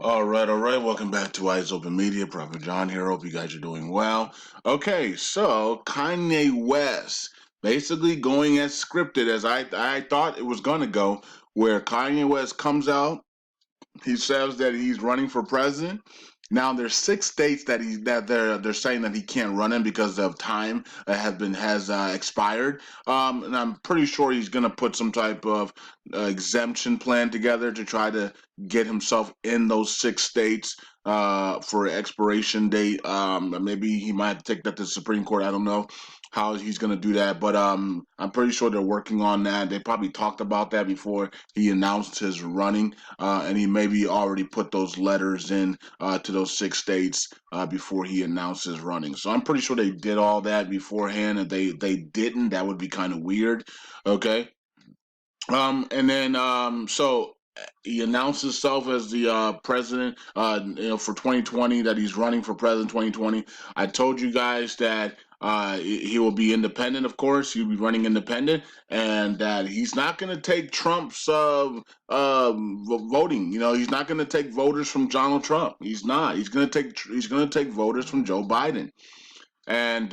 All right, all right. Welcome back to Eyes Open Media. Prophet John here. Hope you guys are doing well. Okay, so Kanye West basically going as scripted as I thought it was going to go, where Kanye West comes out. He says that he's running for president. Now there's 6 states that they're saying that he can't run in because of time that has expired. And I'm pretty sure he's going to put some type of exemption plan together to try to get himself in those 6 states for expiration date. Maybe he might take that to the Supreme Court. I don't know how he's going to do that, but I'm pretty sure they're working on that. They probably talked about that before he announced his running, and he maybe already put those letters in to those 6 states before he announced his running. So I'm pretty sure they did all that beforehand. If they didn't, that would be kind of weird. Okay. And then so he announced himself as the president, for 2020, that he's running for president 2020. I told you guys that he will be independent. Of course, he'll be running independent, and that he's not going to take Trump's voting. He's not going to take voters from Donald Trump. He's not. He's going to take voters from Joe Biden. And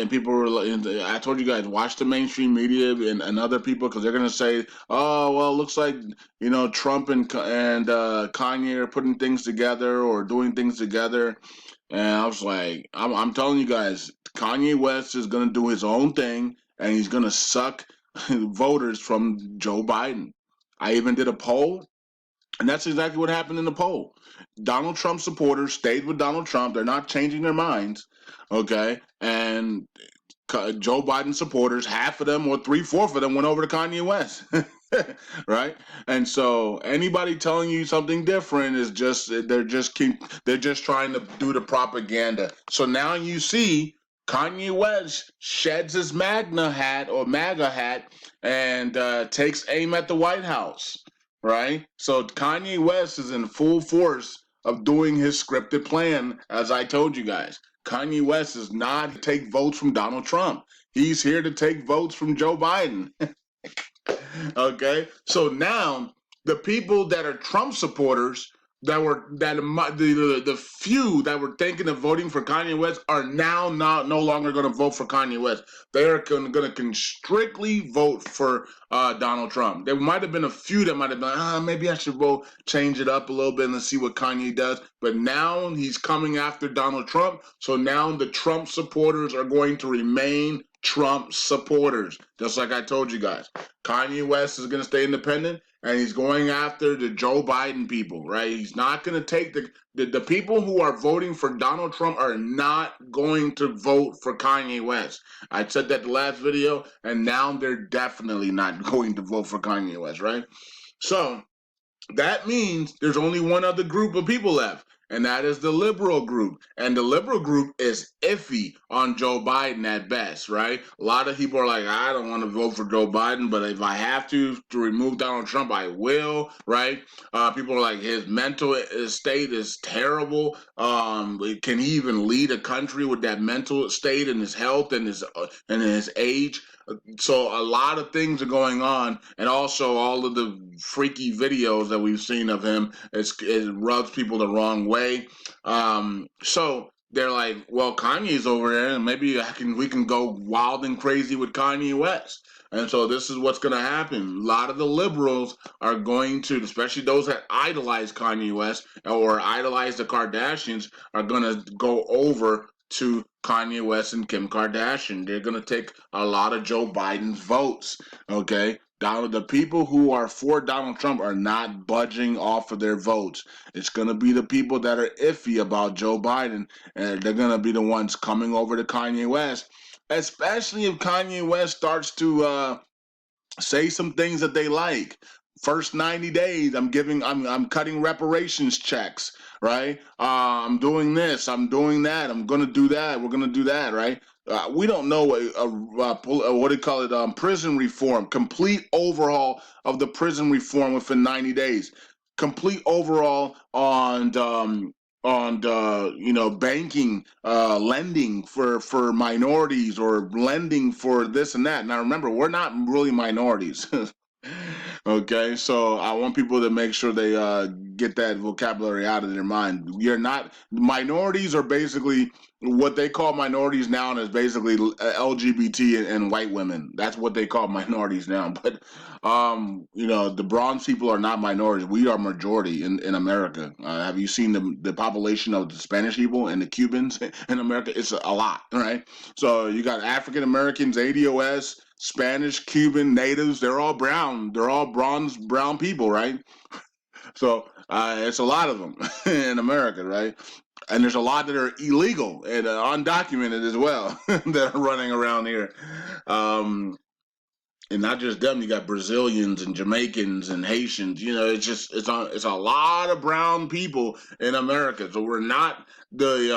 people were I told you guys, watch the mainstream media and other people, because they're gonna say, oh well, it looks like Trump and Kanye are putting things together or doing things together. And I was like, I'm telling you guys, Kanye West is gonna do his own thing, and he's gonna suck voters from Joe Biden. I even did a poll, and that's exactly what happened in the poll. Donald Trump supporters stayed with Donald Trump. They're not changing their minds. Okay. And Joe Biden supporters, half of them or three-fourths of them went over to Kanye West. Right. And so anybody telling you something different is they're just trying to do the propaganda. So now you see Kanye West sheds his MAGA hat and takes aim at the White House. Right. So Kanye West is in full force of doing his scripted plan, as I told you guys. Kanye West is not to take votes from Donald Trump. He's here to take votes from Joe Biden. Okay, so now the people that are Trump supporters the few that were thinking of voting for Kanye West are now not no longer going to vote for Kanye West. They are going to strictly vote for Donald Trump. There might have been a few that might have been like, maybe I should vote, change it up a little bit and see what Kanye does. But now he's coming after Donald Trump. So now the Trump supporters are going to remain Trump supporters. Just like I told you guys. Kanye West is going to stay independent, and he's going after the Joe Biden people, right? He's not going to take the people who are voting for Donald Trump are not going to vote for Kanye West. I said that the last video, and now they're definitely not going to vote for Kanye West, right? So that means there's only one other group of people left, and that is the liberal group. And the liberal group is iffy on Joe Biden at best, right? A lot of people are like, I don't want to vote for Joe Biden, but if I have to remove Donald Trump, I will, right? People are like, his mental state is terrible. Can he even lead a country with that mental state and his health and his age? So a lot of things are going on, and also all of the freaky videos that we've seen of him, it rubs people the wrong way. So they're like, well, Kanye's over there, and maybe we can go wild and crazy with Kanye West. And so this is what's going to happen. A lot of the liberals are going to, especially those that idolize Kanye West or idolize the Kardashians, are going to go over to Kanye West and Kim Kardashian. They're going to take a lot of Joe Biden's votes. Okay. The people who are for Donald Trump are not budging off of their votes. It's going to be the people that are iffy about Joe Biden, and they're going to be the ones coming over to Kanye West, especially if Kanye West starts to say some things that they like. First 90 days, I'm cutting reparations checks, right? I'm doing this, I'm doing that, I'm gonna do that, we're gonna do that, right? We don't know what do you call it? Prison reform, complete overhaul of the prison reform within 90 days, complete overhaul on banking, lending for minorities, or lending for this and that. Now remember, we're not really minorities. Okay, so I want people to make sure they get that vocabulary out of their mind. You're not minorities are basically what they call minorities now is basically LGBT and white women. That's what they call minorities now. But the bronze people are not minorities. We are majority in America. Have you seen the population of the Spanish people and the Cubans in America? It's a lot, right? So you got African Americans, ADOS, Spanish, Cuban, natives. They're all brown. They're all bronze brown people, right? So it's a lot of them in America, right? And there's a lot that are illegal and undocumented as well that are running around here. Um, and not just them. You got Brazilians and Jamaicans and Haitians. It's a lot of brown people in America. So we're not the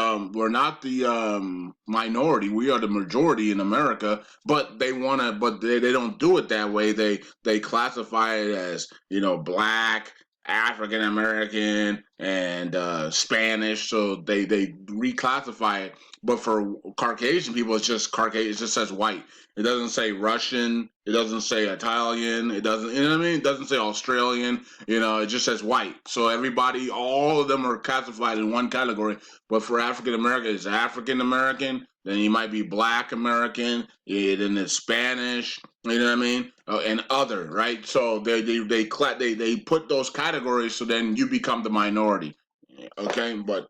minority. We are the majority in America. But they don't do it that way. They classify it as black. African American and Spanish, so they reclassify it. But for Caucasian people, it's just Caucasian. It just says white. It doesn't say Russian. It doesn't say Italian. It doesn't, you know what I mean? It doesn't say Australian. It just says white. So everybody, all of them are classified in one category. But for African American, it's African American. Then you might be Black American. Yeah, then it's Spanish. You know what I mean? And other, right? So they put those categories so then you become the minority. Okay, but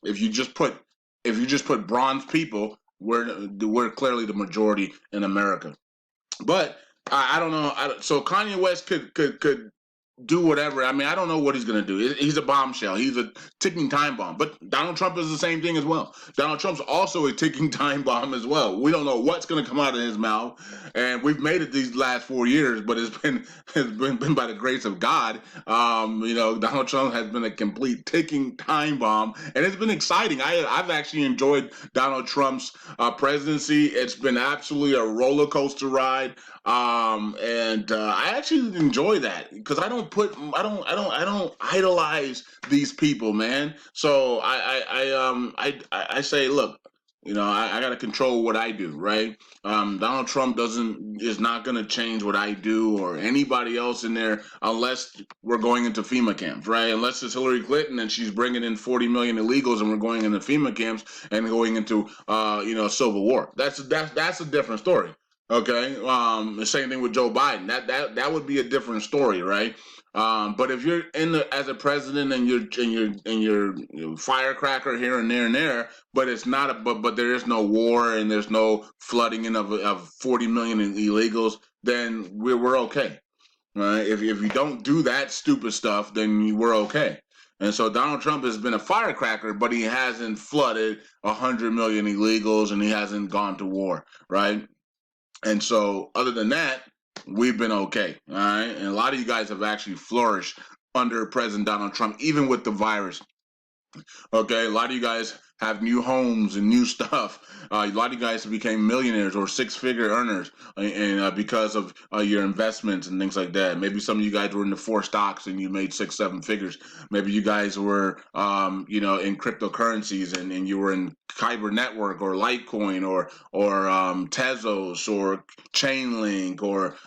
if you just put if you just put bronze people, we're clearly the majority in America. But I don't know. So Kanye West could do whatever. I mean, I don't know what he's going to do. He's a bombshell. He's a ticking time bomb. But Donald Trump is the same thing as well. Donald Trump's also a ticking time bomb as well. We don't know what's going to come out of his mouth, and we've made it these last 4 years. But it's been by the grace of God. Donald Trump has been a complete ticking time bomb, and it's been exciting. I've actually enjoyed Donald Trump's presidency. It's been absolutely a roller coaster ride. And I actually enjoy that because I don't idolize these people, man. So I say, look, I got to control what I do, right? Donald Trump is not going to change what I do or anybody else in there unless we're going into FEMA camps, right? Unless it's Hillary Clinton and she's bringing in 40 million illegals and we're going into FEMA camps and going into civil war. That's a different story. Okay. The same thing with Joe Biden. That would be a different story, right? But if you're as a president and you're firecracker here and there, but it's not but there is no war and there's no flooding in of 40 million illegals, then we're okay, right? If you don't do that stupid stuff, then we're okay. And so Donald Trump has been a firecracker, but he hasn't flooded 100 million illegals and he hasn't gone to war, right? And so, other than that, we've been okay. All right. And a lot of you guys have actually flourished under President Donald Trump, even with the virus. Okay, a lot of you guys have new homes and new stuff. A lot of you guys became millionaires or six-figure earners, and because of your investments and things like that. Maybe some of you guys were in the four stocks and you made 6, 7 figures. Maybe you guys were, in cryptocurrencies and you were in Kyber Network or Litecoin or Tezos or Chainlink or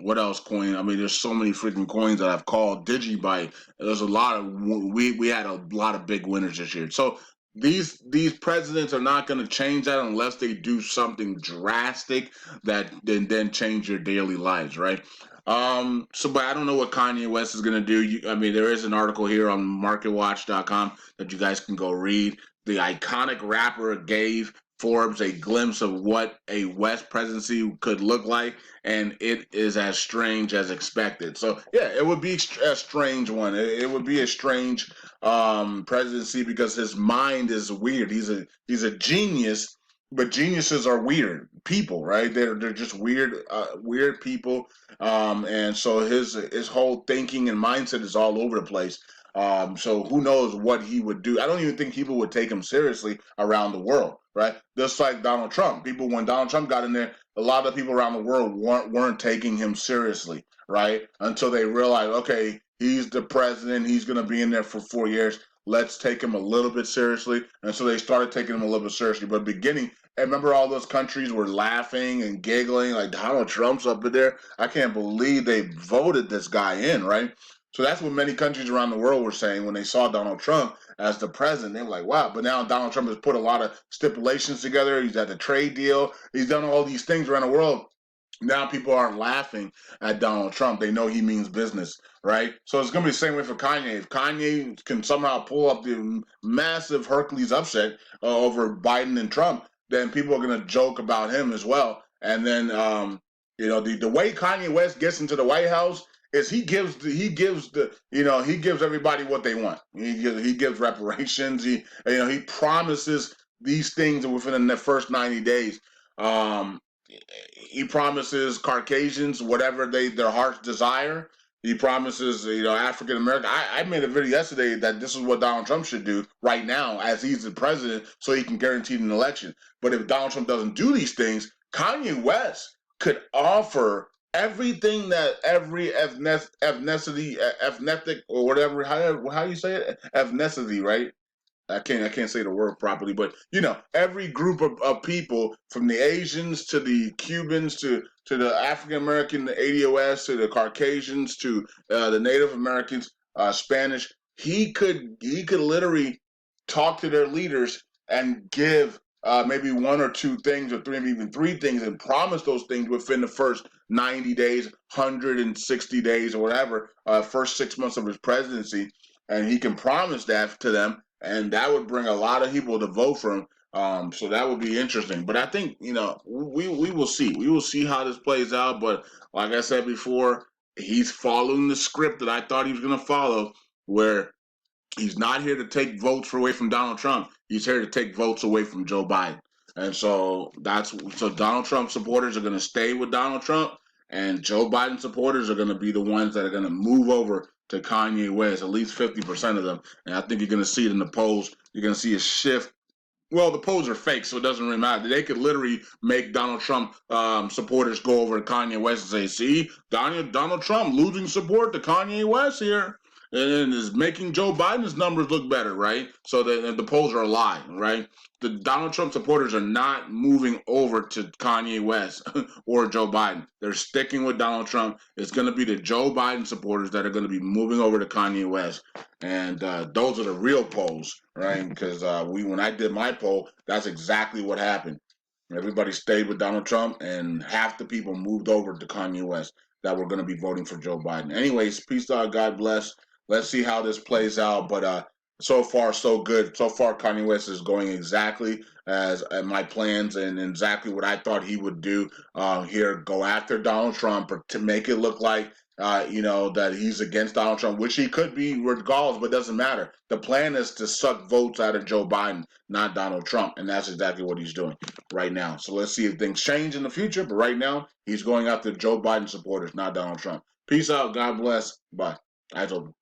what else coin? I mean, there's so many freaking coins that I've called Digibyte. There's a lot of we had a lot of big winners this year. So these presidents are not going to change that unless they do something drastic that then change your daily lives, right? But I don't know what Kanye West is going to do. I mean, there is an article here on MarketWatch.com that you guys can go read. The iconic rapper gave Forbes a glimpse of what a West presidency could look like, and it is as strange as expected. So yeah, it would be a strange one. It would be a strange presidency because his mind is weird. He's a genius, but geniuses are weird people, right? They're just weird people. And so his whole thinking and mindset is all over the place. So who knows what he would do? I don't even think people would take him seriously around the world, right? Just like Donald Trump. When Donald Trump got in there, a lot of people around the world weren't taking him seriously, right? Until they realized, okay, he's the president. He's going to be in there for 4 years. Let's take him a little bit seriously. And so they started taking him a little bit seriously. But beginning, And remember, all those countries were laughing and giggling like Donald Trump's up in there. I can't believe they voted this guy in, right? So that's what many countries around the world were saying when they saw Donald Trump as the president. They were like, wow. But now Donald Trump has put a lot of stipulations together. He's had the trade deal. He's done all these things around the world. Now people aren't laughing at Donald Trump. They know he means business, right? So it's going to be the same way for Kanye. If Kanye can somehow pull up the massive Hercules upset over Biden and Trump, then people are going to joke about him as well. And then, the way Kanye West gets into the White House is he gives everybody what they want. He gives reparations. He promises these things within the first 90 days. Um, he promises Caucasians whatever their hearts desire. He promises, African American. I made a video yesterday that this is what Donald Trump should do right now as he's the president, so he can guarantee an election. But if Donald Trump doesn't do these things, Kanye West could offer everything that every ethnic or whatever, how you say it, ethnicity, right? I can't say the word properly, but every group of people from the Asians to the Cubans to the African American, the ADOS to the Caucasians to the Native Americans, Spanish. He could literally talk to their leaders and give maybe one or two things or three, maybe even three things, and promise those things within the first 90 days, 160 days, or whatever, first 6 months of his presidency, and he can promise that to them, and that would bring a lot of people to vote for him. So that would be interesting. But I think we will see. We will see how this plays out. But like I said before, he's following the script that I thought he was going to follow, where he's not here to take votes away from Donald Trump. He's here to take votes away from Joe Biden. And so Donald Trump supporters are going to stay with Donald Trump, and Joe Biden supporters are going to be the ones that are going to move over to Kanye West, at least 50% of them. And I think you're going to see it in the polls. You're going to see a shift. Well, the polls are fake, so it doesn't really matter. They could literally make Donald Trump supporters go over to Kanye West and say, "See, Donald Trump losing support to Kanye West here, and is making Joe Biden's numbers look better, right?" So the polls are a lie, right? The Donald Trump supporters are not moving over to Kanye West or Joe Biden. They're sticking with Donald Trump. It's going to be the Joe Biden supporters that are going to be moving over to Kanye West, and those are the real polls, right? Because when I did my poll, that's exactly what happened. Everybody stayed with Donald Trump, and half the people moved over to Kanye West that were going to be voting for Joe Biden. Anyways, peace out, God bless. Let's see how this plays out. But so far, so good. So far, Kanye West is going exactly as my plans and exactly what I thought he would do here. Go after Donald Trump or to make it look like that he's against Donald Trump, which he could be regardless, but it doesn't matter. The plan is to suck votes out of Joe Biden, not Donald Trump, and that's exactly what he's doing right now. So let's see if things change in the future, but right now, he's going after Joe Biden supporters, not Donald Trump. Peace out. God bless. Bye. Eyes open.